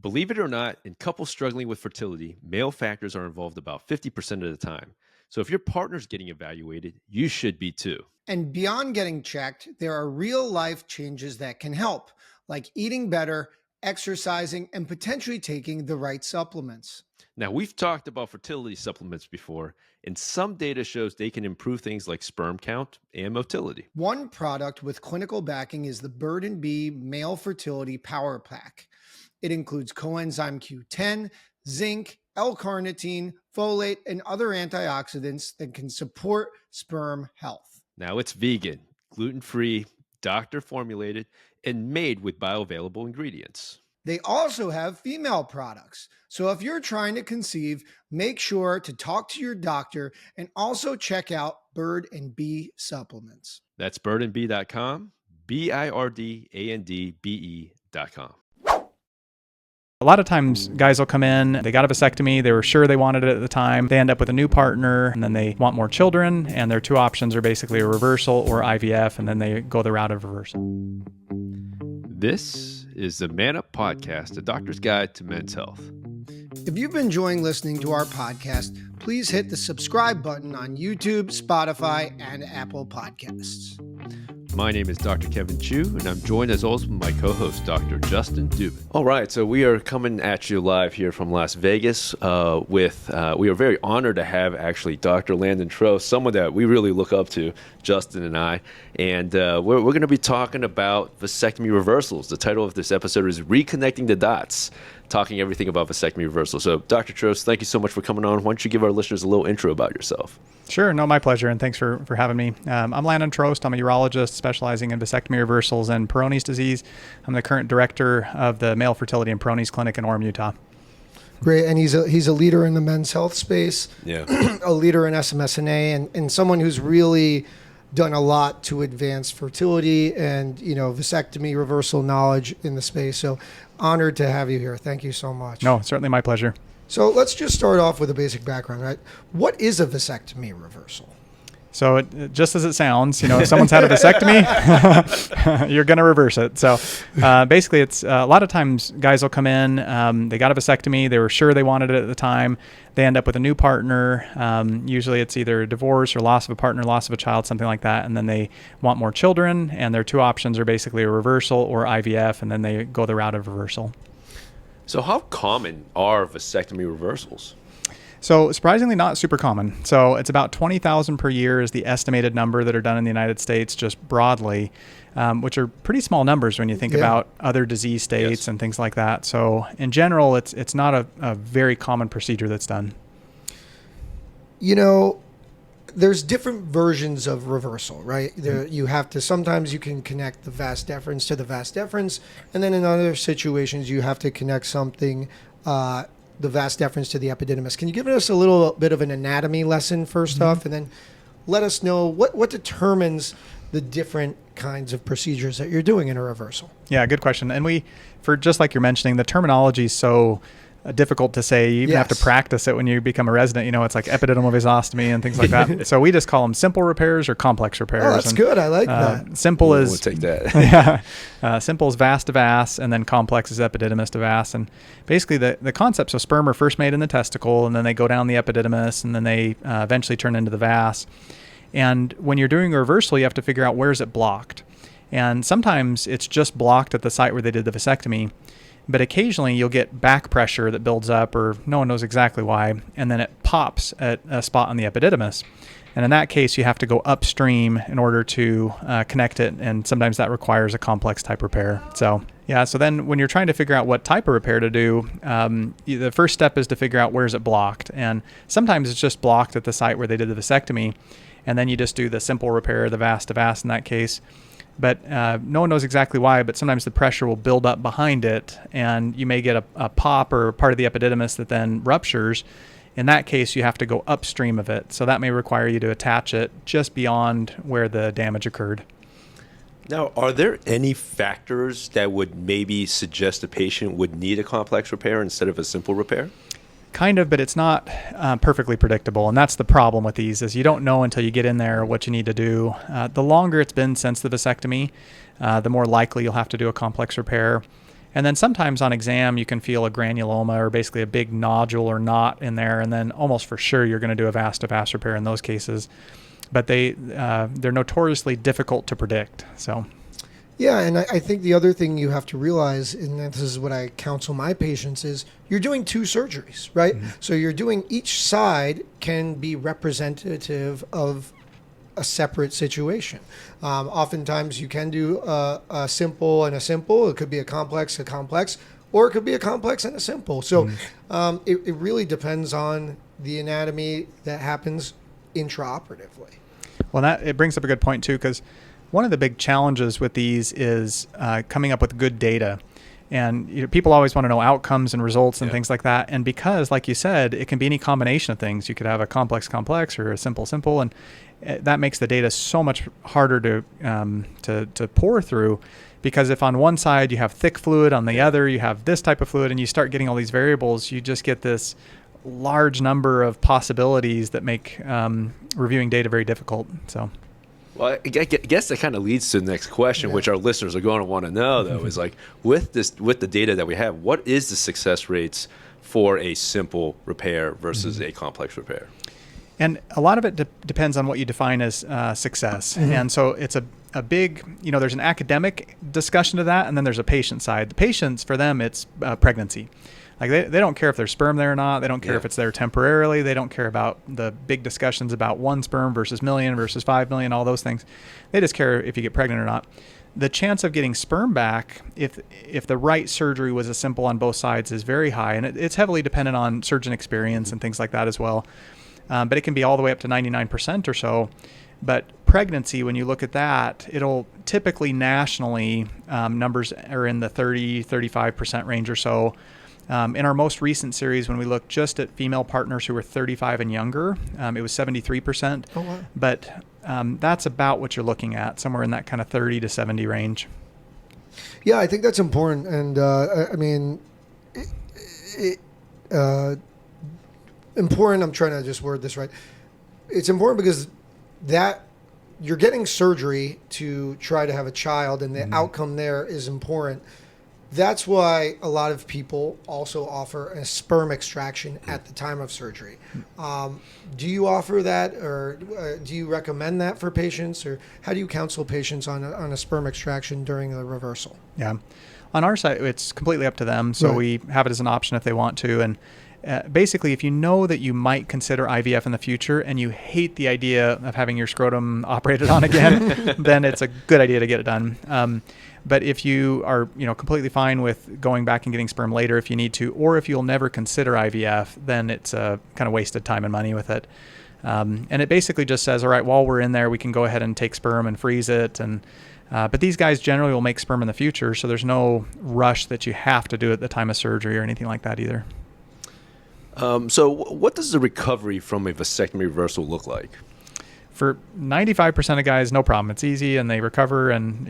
Believe it or not, in couples struggling with fertility, male factors are involved about 50% of the time. So if your partner's getting evaluated, you should be too. And beyond getting checked, there are real life changes that can help, like eating better, exercising, and potentially taking the right supplements. Now, we've talked about fertility supplements before, and some data shows they can improve things like sperm count and motility. One product with clinical backing is the Bird & Bee Male Fertility Power Pack. It includes coenzyme Q10, zinc, L-carnitine, folate, and other antioxidants that can support sperm health. Now, it's vegan, gluten-free, doctor-formulated, and made with bioavailable ingredients. They also have female products. So if you're trying to conceive, make sure to talk to your doctor and also check out Bird & Bee supplements. That's birdandbee.com, birdandbe.com. A lot of times guys will come in, they got a vasectomy, they were sure they wanted it at the time, they end up with a new partner, and then they want more children, and their two options are basically a reversal or IVF, and then they go the route of reversal. This is the Man Up Podcast, a doctor's guide to men's health. If you've been enjoying listening to our podcast, please hit the subscribe button on YouTube, Spotify, and Apple Podcasts. My name is Dr. Kevin Chu, and I'm joined as always with my co-host, Dr. Justin Dubin. All right, so we are coming at you live here from Las Vegas we are very honored to have actually Dr. Landon Trost, someone that we really look up to, Justin and I, and we're going to be talking about vasectomy reversals. The title of this episode is Reconnecting the Dots, talking everything about vasectomy reversal. So, Dr. Trost, thank you so much for coming on. Why don't you give our listeners a little intro about yourself? Sure. No, my pleasure. And thanks for having me. I'm Landon Trost. I'm a urologist specializing in vasectomy reversals and Peyronie's disease. I'm the current director of the Male Fertility and Peyronie's Clinic in Orem, Utah. Great. And he's a leader in the men's health space, Yeah, a leader in SMSNA, and someone who's really done a lot to advance fertility and, vasectomy reversal knowledge in the space. So honored to have you here. Thank you so much. No, certainly my pleasure. So let's just start off with a basic background, right? What is a vasectomy reversal? So just as it sounds, if someone's had a vasectomy, you're going to reverse it. So basically, it's a lot of times guys will come in, they got a vasectomy, they were sure they wanted it at the time, they end up with a new partner. Usually it's either a divorce or loss of a partner, loss of a child, something like that, and then they want more children, and their two options are basically a reversal or IVF, and then they go the route of reversal. So how common are vasectomy reversals? So surprisingly not super common. So it's about 20,000 per year is the estimated number that are done in the United States just broadly, which are pretty small numbers when you think about other disease states and things like that. So in general, it's not a very common procedure that's done. There's different versions of reversal, right? You have to, sometimes you can connect the vas deferens to the vas deferens, and then in other situations you have to connect something, the vas deferens to the epididymis. Can you give us a little bit of an anatomy lesson first off, and then let us know what determines the different kinds of procedures that you're doing in a reversal? Yeah, good question. And for just like you're mentioning, the terminology is so difficult to say. You even have to practice it when you become a resident. It's like epididymal vasostomy and things like that. So we just call them simple repairs or complex repairs. Oh, that's good. I like that. Simple is... We'll take that. Simple is vas to vas, and then complex is epididymis to vas. And basically the concepts of sperm are first made in the testicle, and then they go down the epididymis, and then they eventually turn into the vas. And when you're doing a reversal, you have to figure out where is it blocked. And sometimes it's just blocked at the site where they did the vasectomy. But occasionally you'll get back pressure that builds up, or no one knows exactly why, and then it pops at a spot on the epididymis. And in that case, you have to go upstream in order to connect it, and sometimes that requires a complex type repair. So then when you're trying to figure out what type of repair to do, the first step is to figure out where is it blocked. And sometimes it's just blocked at the site where they did the vasectomy, and then you just do the simple repair, the vas to vas in that case. But no one knows exactly why, but sometimes the pressure will build up behind it, and you may get a pop or part of the epididymis that then ruptures. In that case, you have to go upstream of it. So that may require you to attach it just beyond where the damage occurred. Now, are there any factors that would maybe suggest a patient would need a complex repair instead of a simple repair? Kind of, but it's not perfectly predictable. And that's the problem with these, is you don't know until you get in there what you need to do. The longer it's been since the vasectomy, the more likely you'll have to do a complex repair. And then sometimes on exam, you can feel a granuloma or basically a big nodule or knot in there. And then almost for sure, you're going to do a vas-to-vas repair in those cases. But they're notoriously difficult to predict. So, yeah, and I think the other thing you have to realize, and this is what I counsel my patients, is you're doing 2 surgeries, right? Mm-hmm. So you're doing, each side can be representative of a separate situation. Oftentimes you can do a simple and a simple. It could be a complex, or it could be a complex and a simple. So it really depends on the anatomy that happens intraoperatively. Well, it brings up a good point too, because one of the big challenges with these is coming up with good data. And people always want to know outcomes and results and things like that. And because, like you said, it can be any combination of things. You could have a complex or a simple, and that makes the data so much harder to pore through. Because if on one side you have thick fluid, on the other you have this type of fluid, and you start getting all these variables, you just get this large number of possibilities that make reviewing data very difficult. So. Well, I guess that kind of leads to the next question, which our listeners are going to want to know, though, is like with the data that we have, what is the success rates for a simple repair versus a complex repair? And a lot of it depends on what you define as success. Mm-hmm. And so it's a big, there's an academic discussion to that, and then there's a patient side. The patients, for them, it's pregnancy. Like they don't care if there's sperm there or not. They don't care if it's there temporarily. They don't care about the big discussions about 1 sperm versus million versus 5 million, all those things. They just care if you get pregnant or not. The chance of getting sperm back, if the right surgery was a simple on both sides, is very high. And it's heavily dependent on surgeon experience and things like that as well. But it can be all the way up to 99% or so. But pregnancy, when you look at that, it'll typically nationally, numbers are in the 30-35% range or so. In our most recent series, when we looked just at female partners who were 35 and younger, it was 73%. Oh, wow. But that's about what you're looking at, somewhere in that kind of 30 to 70 range. Yeah, I think that's important. And I mean, important, I'm trying to just word this right. It's important because that you're getting surgery to try to have a child, and the outcome there is important. That's why a lot of people also offer a sperm extraction at the time of surgery. Do you offer that, or do you recommend that for patients, or how do you counsel patients on a sperm extraction during the reversal? Yeah. On our side, it's completely up to them. So we have it as an option if they want to. And basically, if you know that you might consider IVF in the future and you hate the idea of having your scrotum operated on again, then it's a good idea to get it done. But if you are, completely fine with going back and getting sperm later if you need to, or if you'll never consider IVF, then it's a kind of wasted time and money with it. And it basically just says, all right, while we're in there, we can go ahead and take sperm and freeze it. And but these guys generally will make sperm in the future, so there's no rush that you have to do at the time of surgery or anything like that either. So what does the recovery from a vasectomy reversal look like? For 95% of guys, no problem. It's easy and they recover, and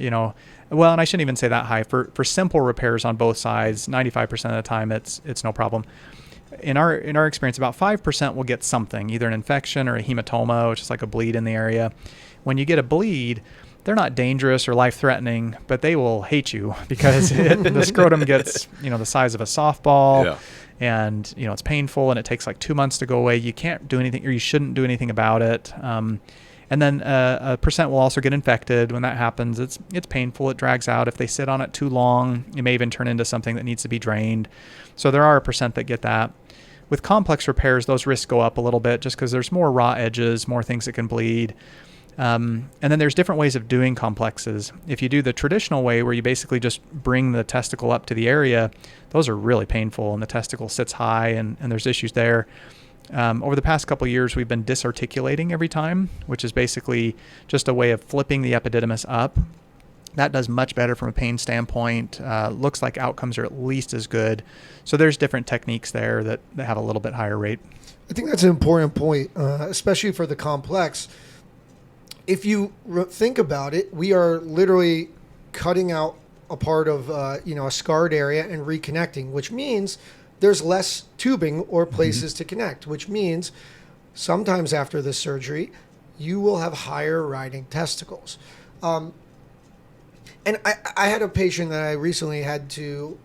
well, and I shouldn't even say that high. For simple repairs on both sides, 95% of the time it's no problem. In our experience, about 5% will get something, either an infection or a hematoma, which is like a bleed in the area. When you get a bleed, they're not dangerous or life-threatening, but they will hate you because the scrotum gets the size of a softball. Yeah. And, it's painful, and it takes like 2 months to go away. You can't do anything, or you shouldn't do anything about it. And then a percent will also get infected. When that happens, it's painful. It drags out. If they sit on it too long, it may even turn into something that needs to be drained. So there are a percent that get that. With complex repairs, those risks go up a little bit just because there's more raw edges, more things that can bleed. And then there's different ways of doing complexes. If you do the traditional way, where you basically just bring the testicle up to the area, those are really painful, and the testicle sits high, and there's issues there. Over the past couple of years, we've been disarticulating every time, which is basically just a way of flipping the epididymis up. That does much better from a pain standpoint. Looks like outcomes are at least as good. So there's different techniques there that have a little bit higher rate. I think that's an important point, especially for the complex. If you think about it, we are literally cutting out a part of a scarred area and reconnecting, which means there's less tubing or places to connect, which means sometimes after the surgery, you will have higher riding testicles. And I had a patient that I recently had to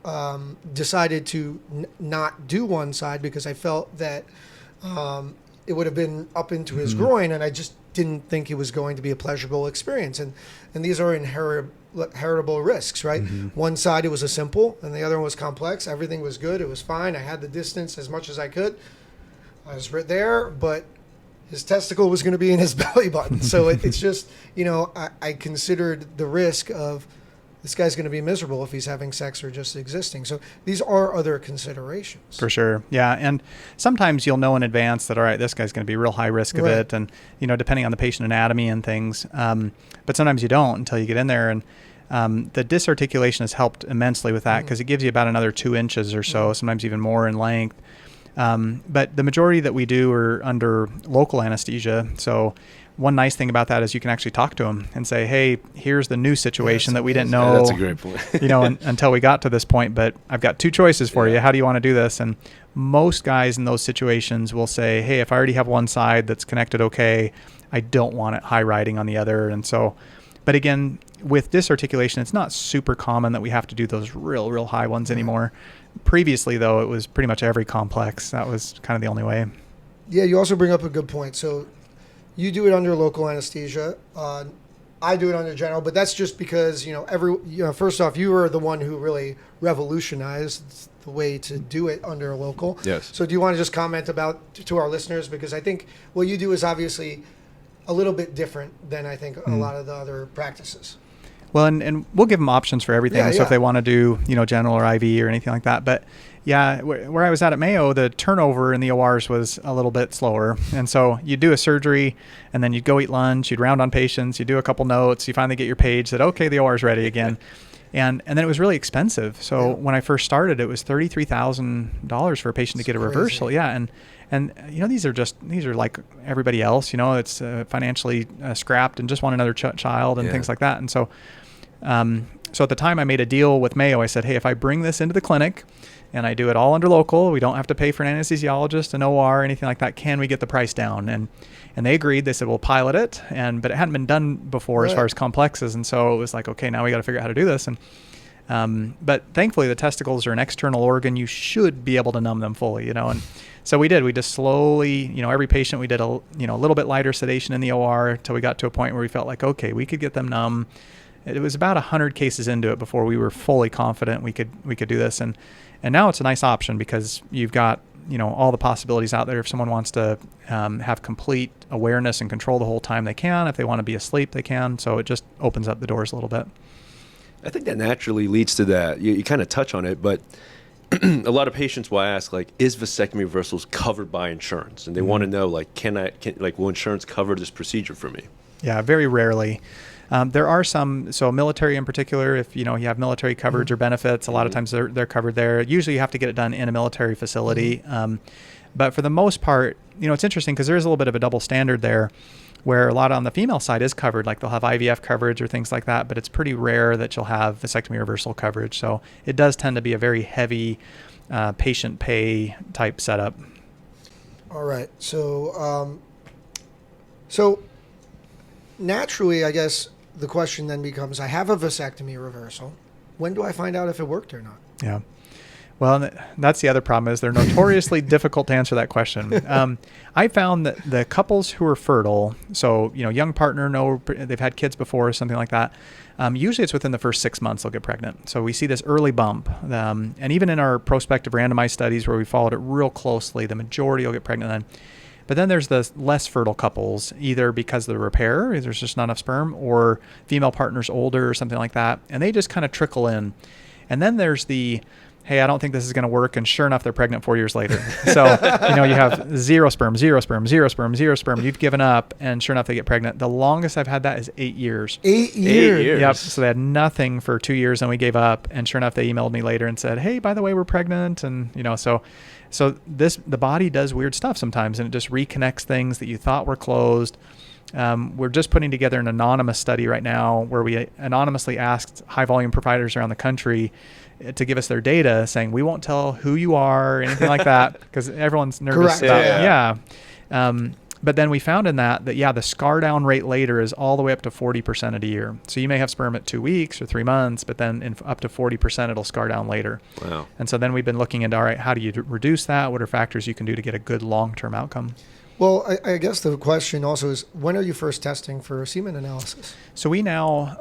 decided to not do one side because I felt that it would have been up into his groin, and I just didn't think it was going to be a pleasurable experience. And these are inheritable risks, right? One side, it was a simple, and the other one was complex. Everything was good. It was fine. I had the distance as much as I could. I was right there, but his testicle was going to be in his belly button. So it's just, I considered the risk of this guy's going to be miserable if he's having sex or just existing. So these are other considerations. For sure. Yeah. And sometimes you'll know in advance that, all right, this guy's going to be real high risk of it. And, depending on the patient anatomy and things. But sometimes you don't until you get in there. And the disarticulation has helped immensely with that because it gives you about another 2 inches or so, sometimes even more in length. But the majority that we do are under local anesthesia. So one nice thing about that is you can actually talk to them and say, hey, here's the new situation that we didn't know. Yeah, that's a great point. Until we got to this point, but I've got 2 choices for you. How do you want to do this? And most guys in those situations will say, hey, if I already have one side that's connected okay, I don't want it high riding on the other. And so, but again, with disarticulation, it's not super common that we have to do those real high ones anymore. Previously, though, it was pretty much every complex. That was kind of the only way. Yeah, you also bring up a good point. So you do it under local anesthesia. I do it under general, but that's just because, first off, you were the one who really revolutionized the way to do it under local. Yes. So do you want to just comment about to our listeners? Because I think what you do is obviously a little bit different than I think a lot of the other practices. Well, and we'll give them options for everything. So if they want to do, general or IV or anything like that. But yeah, where I was at Mayo, the turnover in the ORs was a little bit slower. And so you do a surgery and then you'd go eat lunch, you'd round on patients, you do a couple notes, you finally get your page that, okay, the OR's ready again. And then it was really expensive. So when I first started, it was $33,000 for a patient to get a reversal. Yeah. And these are like everybody else, it's financially scrapped and just want another child and things like that. And so at the time I made a deal with Mayo. I said, hey, if I bring this into the clinic and I do it all under local, we don't have to pay for an anesthesiologist, an OR, anything like that. Can we get the price down? And they agreed. They said, we'll pilot it. But it hadn't been done before as far as complexes. And so it was like, okay, now we got to figure out how to do this. And but thankfully the testicles are an external organ. You should be able to numb them fully, and so we did. We just slowly, every patient we did a little bit lighter sedation in the OR until we got to a point where we felt like, okay, we could get them numb. It was about 100 cases into it before we were fully confident we could do this. And now it's a nice option because you've got, all the possibilities out there. If someone wants to have complete awareness and control the whole time, they can. If they want to be asleep, they can. So it just opens up the doors a little bit. I think that naturally leads to that. You kind of touch on it, but a lot of patients will ask, is vasectomy reversals covered by insurance? And they want to know, will insurance cover this procedure for me? Yeah, very rarely. There are some, so military in particular, if you have military coverage or benefits, a lot of times they're covered there. Usually you have to get it done in a military facility. But for the most part, it's interesting because there's a little bit of a double standard there where a lot on the female side is covered, like they'll have IVF coverage or things like that, but it's pretty rare that you'll have vasectomy reversal coverage. So it does tend to be a very heavy patient pay type setup. All right. So naturally, I guess the question then becomes, I have a vasectomy reversal. When do I find out if it worked or not? Yeah. Well, that's the other problem is they're notoriously difficult to answer that question. I found that the couples who are fertile, so, young partner, they've had kids before or something like that. Usually it's within the first 6 months they'll get pregnant. So we see this early bump. And even in our prospective randomized studies where we followed it real closely, the majority will get pregnant then. But then there's the less fertile couples, either because of the repair, there's just not enough sperm, or female partner's older or something like that. And they just kind of trickle in. And then there's the, hey, I don't think this is going to work. And sure enough, they're pregnant 4 years later. So, you have zero sperm. You've given up. And sure enough, they get pregnant. The longest I've had that is 8 years. 8 years? Yep. So they had nothing for 2 years and we gave up. And sure enough, they emailed me later and said, hey, by the way, we're pregnant. And, so the body does weird stuff sometimes, and it just reconnects things that you thought were closed. We're just putting together an anonymous study right now where we anonymously asked high volume providers around the country to give us their data, saying we won't tell who you are or anything like that because everyone's nervous Correct. about it. Yeah. But then we found in that yeah, the scar down rate later is all the way up to 40% at a year. So you may have sperm at 2 weeks or 3 months, but then in up to 40% it'll scar down later. Wow. And so then we've been looking into, all right, how do you reduce that? What are factors you can do to get a good long-term outcome? Well, I guess the question also is, when are you first testing for semen analysis? So we now,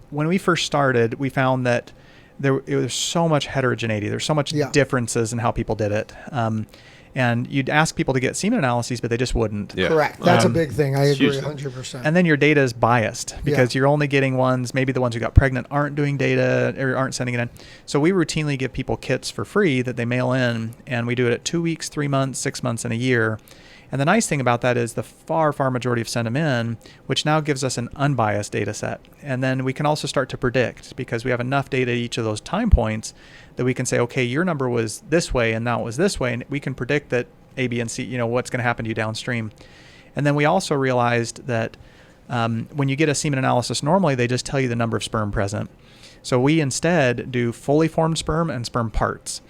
when we first started, we found that it was so much heterogeneity. There's so much differences in how people did it. And you'd ask people to get semen analyses, but they just wouldn't. Yeah. Correct. That's a big thing. I agree 100%. And then your data is biased because you're only getting ones, maybe the ones who got pregnant aren't doing data or aren't sending it in. So we routinely give people kits for free that they mail in, and we do it at 2 weeks, 3 months, 6 months, and a year. And the nice thing about that is the far majority have sent them in, which now gives us an unbiased data set. And then we can also start to predict, because we have enough data at each of those time points that we can say, okay, your number was this way and now it was this way. And we can predict that A, B, and C, what's going to happen to you downstream. And then we also realized that when you get a semen analysis, normally they just tell you the number of sperm present. So we instead do fully formed sperm and sperm parts,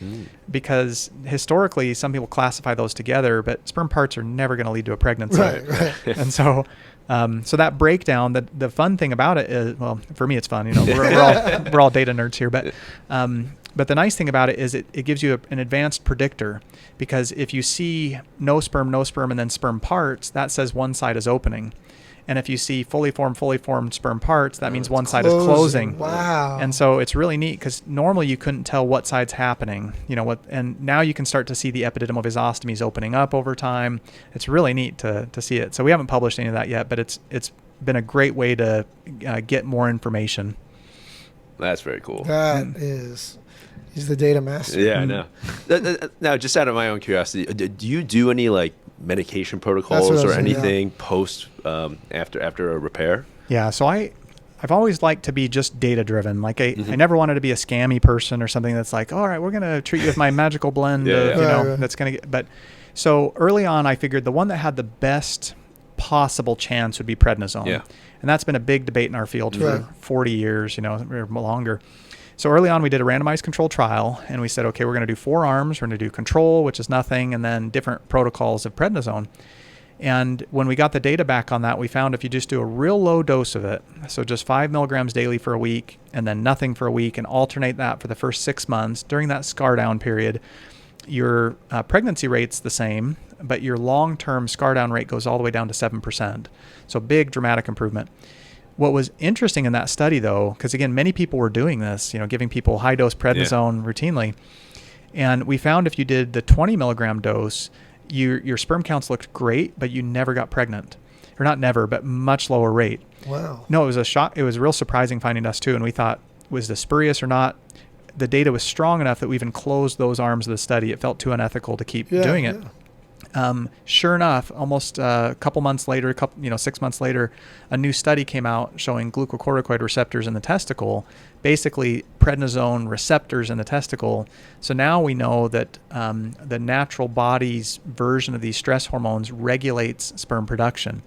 because historically some people classify those together, but sperm parts are never going to lead to a pregnancy. Right. And so that breakdown, the fun thing about it is, well, for me it's fun. We're all data nerds here, but the nice thing about it is it gives you an advanced predictor, because if you see no sperm, and then sperm parts, that says one side is opening. And if you see fully formed sperm parts, that means one side is closing. Wow. And so it's really neat, because normally you couldn't tell what side's happening, and now you can start to see the epididymal vasostomies opening up over time. It's really neat to see it. So we haven't published any of that yet, but it's been a great way to get more information. That's very cool. He's the data master. Yeah, I know. Now, just out of my own curiosity, do you do any medication protocols or anything post after a repair? Yeah, so I've always liked to be just data driven. I never wanted to be a scammy person or something that's like, all right, we're going to treat you with my magical blend that's going to get, but so early on I figured the one that had the best possible chance would be prednisone. Yeah. And that's been a big debate in our field for 40 years, or longer. So early on, we did a randomized controlled trial, and we said, okay, we're going to do 4 arms. We're going to do control, which is nothing, and then different protocols of prednisone. And when we got the data back on that, we found if you just do a real low dose of it, so just 5 milligrams daily for a week, and then nothing for a week, and alternate that for the first 6 months, during that scar down period, your pregnancy rate's the same, but your long-term scar down rate goes all the way down to 7%. So big dramatic improvement. What was interesting in that study, though, because again, many people were doing this, giving people high-dose prednisone routinely, and we found if you did the 20 milligram dose, your sperm counts looked great, but you never got pregnant, or not never, but much lower rate. Wow. No, it was a shock. It was a real surprising finding to us too, and we thought, was this spurious or not? The data was strong enough that we even closed those arms of the study. It felt too unethical to keep doing it. Sure enough, almost a couple months later, 6 months later, a new study came out showing glucocorticoid receptors in the testicle, basically prednisone receptors in the testicle. So now we know that the natural body's version of these stress hormones regulates sperm production.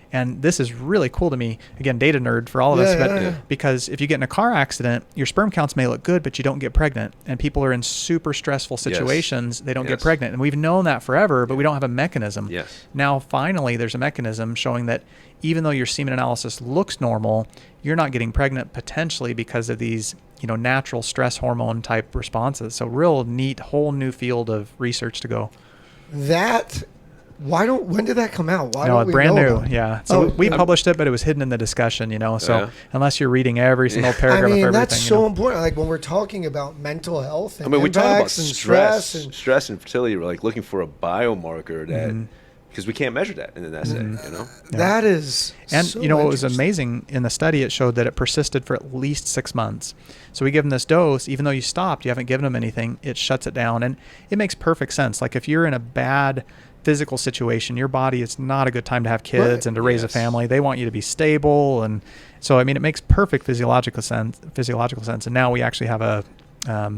And this is really cool to me. Again, data nerd for all of us, because if you get in a car accident, your sperm counts may look good, but you don't get pregnant. And people are in super stressful situations. They don't get pregnant. And we've known that forever, but we don't have a mechanism. Now, finally, there's a mechanism showing that even though your semen analysis looks normal, you're not getting pregnant potentially because of these, natural stress hormone type responses. So real neat, whole new field of research to go. When did that come out? Brand new. Yeah. So we published it, but it was hidden in the discussion, So unless you're reading every single paragraph of everything. That's so important. Like when we're talking about mental health and we talk about stress and fertility, we're looking for a biomarker that, because we can't measure that in an essay, That is what was amazing in the study, it showed that it persisted for at least 6 months. So we give them this dose, even though you stopped, you haven't given them anything, it shuts it down. And it makes perfect sense. Like if you're in a bad physical situation, your body, it's not a good time to have kids and to raise a family. They want you to be stable. And so, it makes perfect physiological sense. And now we actually have a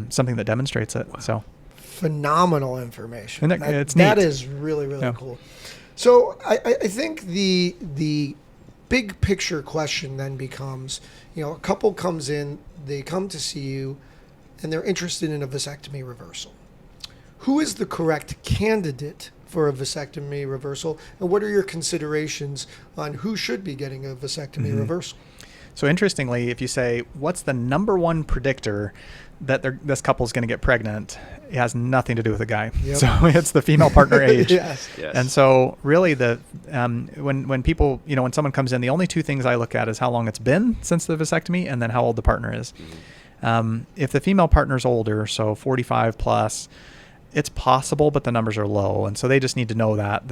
something that demonstrates it. Wow. So phenomenal information. And it's neat. That neat. is really, really cool. So I think the big picture question then becomes, a couple comes in, they come to see you, and they're interested in a vasectomy reversal. Who is the correct candidate for a vasectomy reversal? And what are your considerations on who should be getting a vasectomy reversal? So interestingly, if you say, what's the number one predictor that this couple is going to get pregnant, it has nothing to do with the guy. Yep. So it's the female partner age. Yes. And so really when people, when someone comes in, the only two things I look at is how long it's been since the vasectomy and then how old the partner is. If the female partner's older, so 45 plus, it's possible, but the numbers are low. And so they just need to know that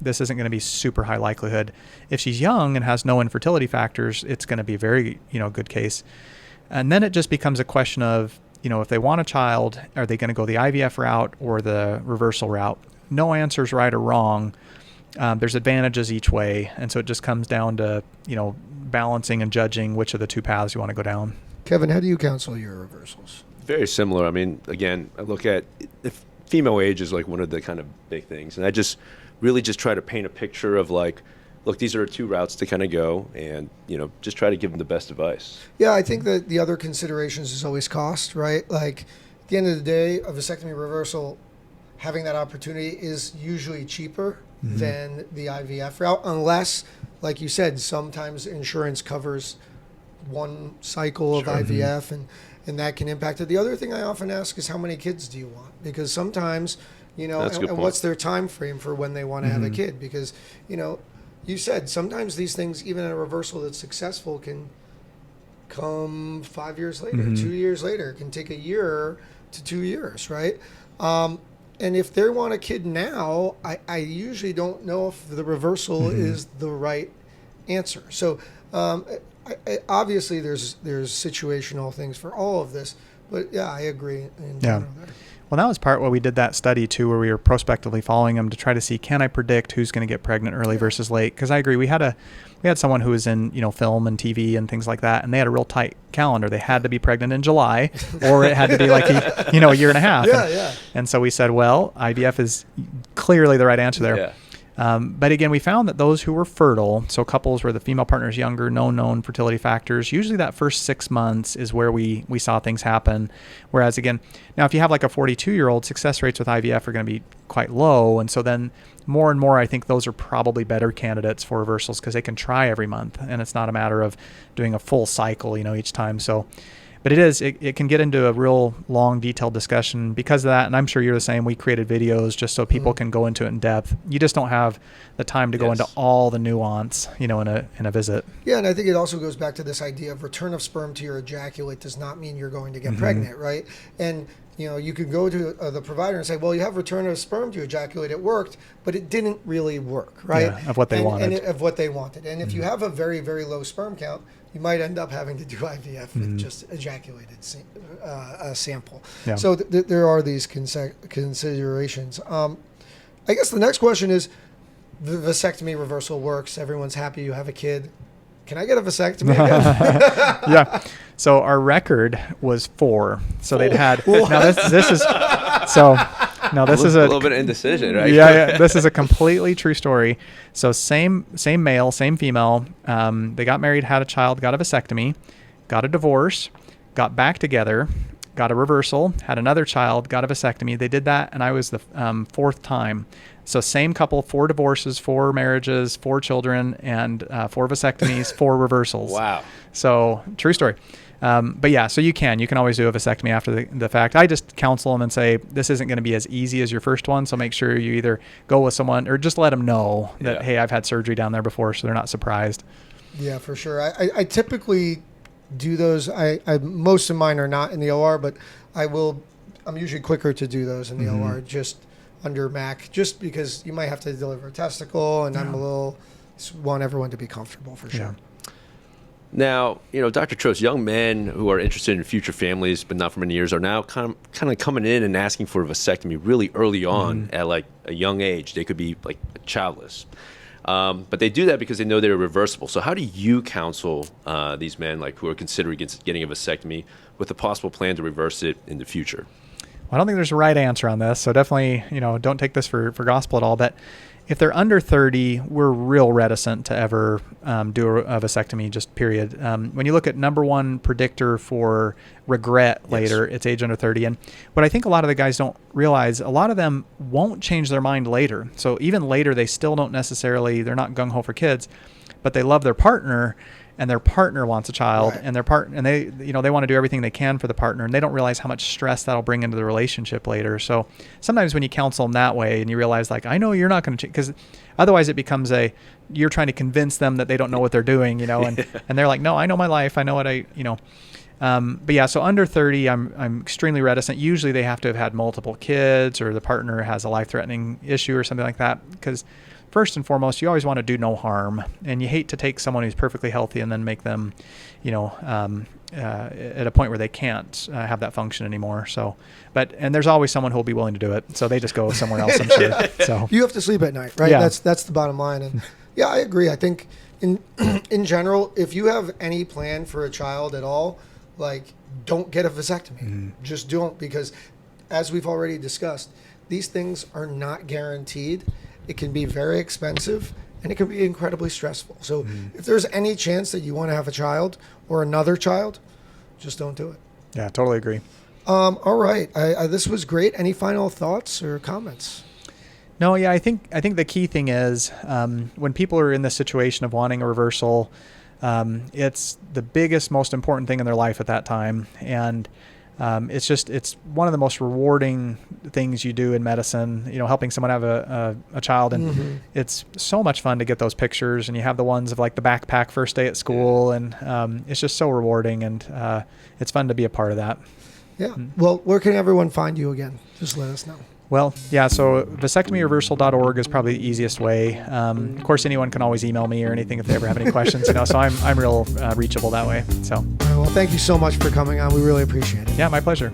this isn't going to be super high likelihood. If she's young and has no infertility factors, it's going to be a very, good case. And then it just becomes a question of, if they want a child, are they going to go the IVF route or the reversal route? No answer is right or wrong. There's advantages each way. And so it just comes down to, balancing and judging which of the two paths you want to go down. Kevin, how do you counsel your reversals? Very similar. I mean, again, I look at the female age is like one of the kind of big things. And I just really just try to paint a picture of like, look, these are two routes to kind of go and, just try to give them the best advice. Yeah, I think that the other considerations is always cost, right? Like at the end of the day, a vasectomy reversal, having that opportunity is usually cheaper than the IVF route, unless, like you said, sometimes insurance covers one cycle of IVF and that can impact it. The other thing I often ask is how many kids do you want? Because sometimes, and what's their time frame for when they want to have a kid? Because, you said sometimes these things, even in a reversal that's successful, can come 5 years later, 2 years later. It can take a year to 2 years, right? And if they want a kid now, I usually don't know if the reversal is the right answer. So obviously there's situational things for all of this, but yeah, I agree in general there. Well, that was part where we did that study too, where we were prospectively following them to try to see, can I predict who's going to get pregnant early versus late? Because I agree, we had someone who was in film and TV and things like that, and they had a real tight calendar. They had to be pregnant in July, or it had to be like a year and a half. And so we said, well, IVF is clearly the right answer there. But again, we found that those who were fertile, so couples where the female partner is younger, no known fertility factors, usually that first 6 months is where we saw things happen. Whereas again, now if you have like a 42-year-old, success rates with IVF are going to be quite low. And so then more and more, I think those are probably better candidates for reversals because they can try every month. And it's not a matter of doing a full cycle, each time. So, but it can get into a real long, detailed discussion because of that. And I'm sure you're the same. We created videos just so people can go into it in depth. You just don't have the time to go into all the nuance, in a visit. Yeah, and I think it also goes back to this idea of return of sperm to your ejaculate does not mean you're going to get pregnant, right? And you could go to the provider and say, well, you have return of sperm to ejaculate. It worked, but it didn't really work, right? Yeah, of what they wanted. Of what they wanted. And if you have a very, very low sperm count, you might end up having to do IVF with just ejaculated sample. Yeah. So there are these considerations. I guess the next question is, the vasectomy reversal works. Everyone's happy you have a kid. Can I get a vasectomy again? Yeah. So our record was 4. So they'd had. Now this is so. Now this is a little bit of indecision, right? Yeah. This is a completely true story. So same male, same female. They got married, had a child, got a vasectomy, got a divorce, got back together, got a reversal, had another child, got a vasectomy. They did that, and I was the 4th time. So same couple, 4 divorces, 4 marriages, 4 children, and 4 vasectomies, 4 reversals. Wow. So true story. But yeah, so you can always do a vasectomy after the fact. I just counsel them and say, this isn't going to be as easy as your first one. So make sure you either go with someone or just let them know that, hey, I've had surgery down there before, so they're not surprised. Yeah, for sure. I typically do those. Most of mine are not in the OR, but I'm usually quicker to do those in the OR, just under MAC, just because you might have to deliver a testicle, and I'm want everyone to be comfortable for sure. Yeah. Now, Dr. Trost, young men who are interested in future families, but not for many years, are now kind of coming in and asking for a vasectomy really early on at like a young age. They could be like childless. But they do that because they know they're reversible. So how do you counsel these men who are considering getting a vasectomy with a possible plan to reverse it in the future? Well, I don't think there's a right answer on this. So definitely, don't take this for gospel at all. But If they're under 30, we're real reticent to ever do a vasectomy, just period. When you look at number one predictor for regret later, it's age under 30. And what I think a lot of the guys don't realize, a lot of them won't change their mind later. So even later, they still don't necessarily, they're not gung-ho for kids, but they love their partner, and their partner wants a child, Right. and they want to do everything they can for the partner, and they don't realize how much stress that'll bring into the relationship later. So sometimes when you counsel them that way, and you realize, like, I know you're not going to, because otherwise it becomes you're trying to convince them that they don't know what they're doing, and they're like, no, I know my life, I know what but yeah, so under 30, I'm extremely reticent. Usually they have to have had multiple kids, or the partner has a life-threatening issue or something like that, because first and foremost, you always want to do no harm, and you hate to take someone who's perfectly healthy and then make them, at a point where they can't have that function anymore. So, and there's always someone who will be willing to do it. So they just go somewhere else, I'm sure. So You have to sleep at night, right? Yeah. That's the bottom line. And yeah, I agree. I think in general, if you have any plan for a child at all, like, don't get a vasectomy. Mm-hmm. Just don't, because as we've already discussed, these things are not guaranteed. It can be very expensive, and it can be incredibly stressful. So if there's any chance that you want to have a child or another child, just don't do it. yeah, totally agree. All right. This was great. Any final thoughts or comments? No, yeah, I think the key thing is when people are in this situation of wanting a reversal, it's the biggest, most important thing in their life at that time. And it's one of the most rewarding things you do in medicine, helping someone have a child. And it's so much fun to get those pictures, and you have the ones of like the backpack first day at school. And it's just so rewarding, and it's fun to be a part of that. Yeah. Well, where can everyone find you again? Just let us know. Well, yeah, so vasectomyreversal.org is probably the easiest way. Of course, anyone can always email me or anything if they ever have any questions, so I'm real reachable that way. So, All right, well, thank you so much for coming on. We really appreciate it. yeah, my pleasure.